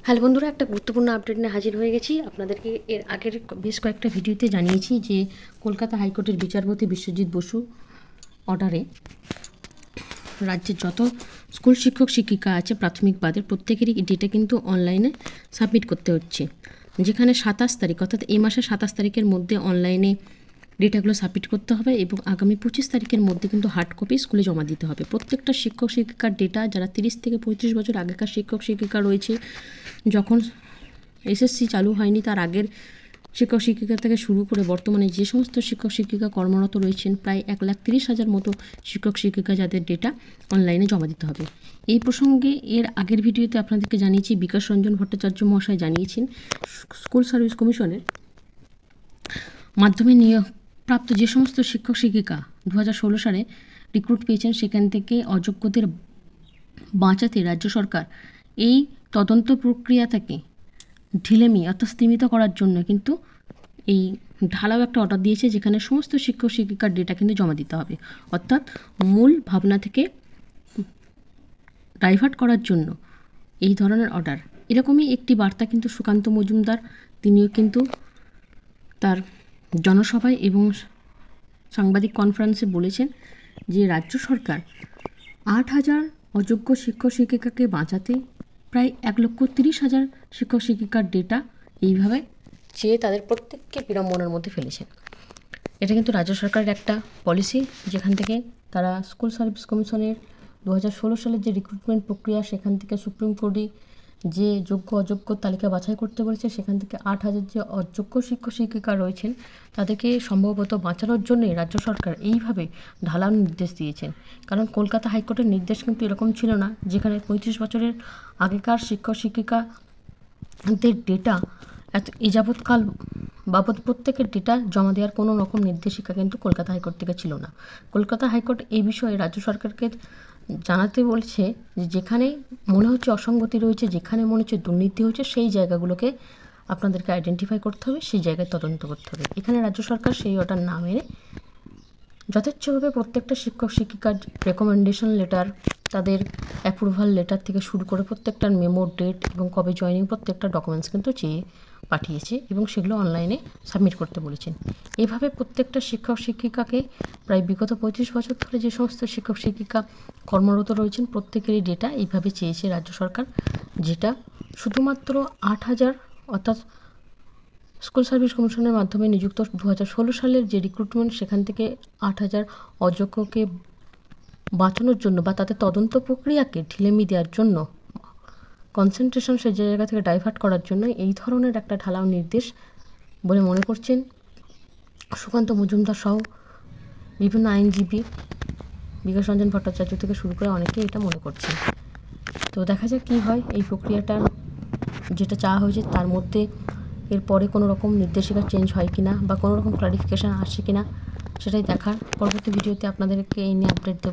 Hello বন্ধুরা, একটা গুরুত্বপূর্ণ আপডেট নিয়ে হাজির হয়ে গেছি। আপনাদেরকে এর আগের বেশ কয়েকটা ভিডিওতে জানিয়েছি যে কলকাতা হাইকোর্টের বিচারপতি বিশ্বজিৎ বসু অর্ডারে রাজ্যের যত স্কুল শিক্ষক শিক্ষিকা আছে প্রাথমিক বাদের প্রত্যেকেরই ডেটা কিন্তু অনলাইনে সাবমিট করতে হচ্ছে। যেখানে 27 তারিখ অর্থাৎ এই মাসের 27 তারিখের মধ্যে অনলাইনে ডেটাগুলো সাবমিট করতে হবে এবং আগামী 25 তারিখের মধ্যে কিন্তু হার্ড কপি স্কুলে জমা দিতে হবে। প্রত্যেকটা শিক্ষক শিক্ষিকার ডেটা যারা 30 থেকে 35 বছর আগেকার শিক্ষক শিক্ষিকা রয়েছে, যখন এসএসসি চালু হয়নি তার আগের শিক্ষক শিক্ষিকা থেকে শুরু করে বর্তমানে যে সমস্ত শিক্ষক শিক্ষিকা কর্মরত রয়েছেন প্রায় 1,30,000 মতো শিক্ষক শিক্ষিকা যাদের ডেটা অনলাইনে জমা দিতে হবে। এই প্রসঙ্গে এর আগের ভিডিওতে আপনাদেরকে জানিয়েছি, বিকাশ রঞ্জন ভট্টাচার্য মহাশয় জানিয়েছেন স্কুল সার্ভিস কমিশনের মাধ্যমে নিয়োগপ্রাপ্ত যে সমস্ত শিক্ষক শিক্ষিকা 2016 সালে রিক্রুট পেয়েছেন সেখান থেকে অযোগ্যদের বাঁচাতে রাজ্য সরকার এই তদন্ত প্রক্রিয়াটাকে ঢিলেমি অর্থাৎ স্তীমিত করার জন্য কিন্তু এই ঢালাও একটা অর্ডার দিয়েছে, যেখানে সমস্ত শিক্ষক শিক্ষিকার ডেটা কিন্তু জমা দিতে হবে। অর্থাৎ মূল ভাবনা থেকে ডাইভার্ট করার জন্য এই ধরনের অর্ডার। এরকমই একটি বার্তা কিন্তু সুকান্ত মজুমদার তিনিও কিন্তু তার জনসভায় এবং সাংবাদিক কনফারেন্সে বলেছেন যে রাজ্য সরকার 8,000 অযোগ্য শিক্ষক শিক্ষিকাকে বাঁচাতে প্রায় 1,30,000 শিক্ষক শিক্ষিকার ডেটা এইভাবে চেয়ে তাদের প্রত্যেককে বিড়ম্বনার মধ্যে ফেলেছেন। এটা কিন্তু রাজ্য সরকারের একটা পলিসি, যেখান থেকে তারা স্কুল সার্ভিস কমিশনের 2016 সালের যে রিক্রুটমেন্ট প্রক্রিয়া সেখান থেকে সুপ্রিম কোর্টে যে যোগ্য অযোগ্য তালিকা বাছাই করতে বলেছে, সেখান থেকে 8,000 যে অযোগ্য শিক্ষক শিক্ষিকা রয়েছেন তাদেরকে সম্ভবত বাঁচানোর জন্যই রাজ্য সরকার এইভাবে ঢালাও নির্দেশ দিয়েছেন। কারণ কলকাতা হাইকোর্টের নির্দেশ কিন্তু এরকম ছিল না, যেখানে 35 বছরের আগেকার শিক্ষক শিক্ষিকাদের ডেটা এ যাবৎকাল বাবদ প্রত্যেকের ডেটা জমা দেওয়ার কোনো রকম নির্দেশিকা কিন্তু কলকাতা হাইকোর্ট থেকে ছিল না। কলকাতা হাইকোর্ট এই বিষয়ে রাজ্য সরকারকে জানাতে বলছে যে যেখানে মনে হচ্ছে অসঙ্গতি রয়েছে, যেখানে মনে হচ্ছে দুর্নীতি হচ্ছে, সেই জায়গাগুলোকে আপনাদেরকে আইডেন্টিফাই করতে হবে, সেই জায়গায় তদন্ত করতে হবে। এখানে রাজ্য সরকার সেই অর্ডার না মেনে যথেচ্ছভাবে প্রত্যেকটা শিক্ষক শিক্ষিকার রেকমেন্ডেশন লেটার, তাদের অ্যাপ্রুভাল লেটার থেকে শুরু করে প্রত্যেকটার মেমো ডেট এবং কবে জয়েনিং প্রত্যেকটা ডকুমেন্টস কিন্তু চেয়ে পাঠিয়েছে এবং সেগুলো অনলাইনে সাবমিট করতে বলেছেন। এভাবে প্রত্যেকটা শিক্ষক শিক্ষিকাকে প্রায় বিগত 35 বছর ধরে যে সমস্ত শিক্ষক শিক্ষিকা কর্মরত রয়েছেন প্রত্যেকেরই ডেটা এইভাবে চেয়েছে রাজ্য সরকার, যেটা শুধুমাত্র 8,000 অর্থাৎ স্কুল সার্ভিস কমিশনের মাধ্যমে নিযুক্ত 2016 সালের যে রিক্রুটমেন্ট সেখান থেকে 8,000 অযোগ্যকে বাঁচানোর জন্য বা তাদের তদন্ত প্রক্রিয়াকে ঢিলেমি দেওয়ার জন্য, কনসেন্ট্রেশন সেই জায়গা থেকে ডাইভার্ট করার জন্য এই ধরনের একটা ঢালাও নির্দেশ বলে মনে করছেন সুকান্ত মজুমদার সহ বিভিন্ন আইনজীবী, বিকাশ রঞ্জন ভট্টাচার্য থেকে শুরু করে অনেকেই এটা মনে করছেন। তো দেখা যাক কী হয়। এই প্রক্রিয়াটা যেটা চাওয়া হয়েছে তার মধ্যে এরপরে কোনো রকম নির্দেশিকা চেঞ্জ হয় কিনা বা কোনো রকম ক্লারিফিকেশান আসে কিনা সেটাই দেখার। পরবর্তী ভিডিওতে আপনাদেরকে এই নিয়ে আপডেট দেব।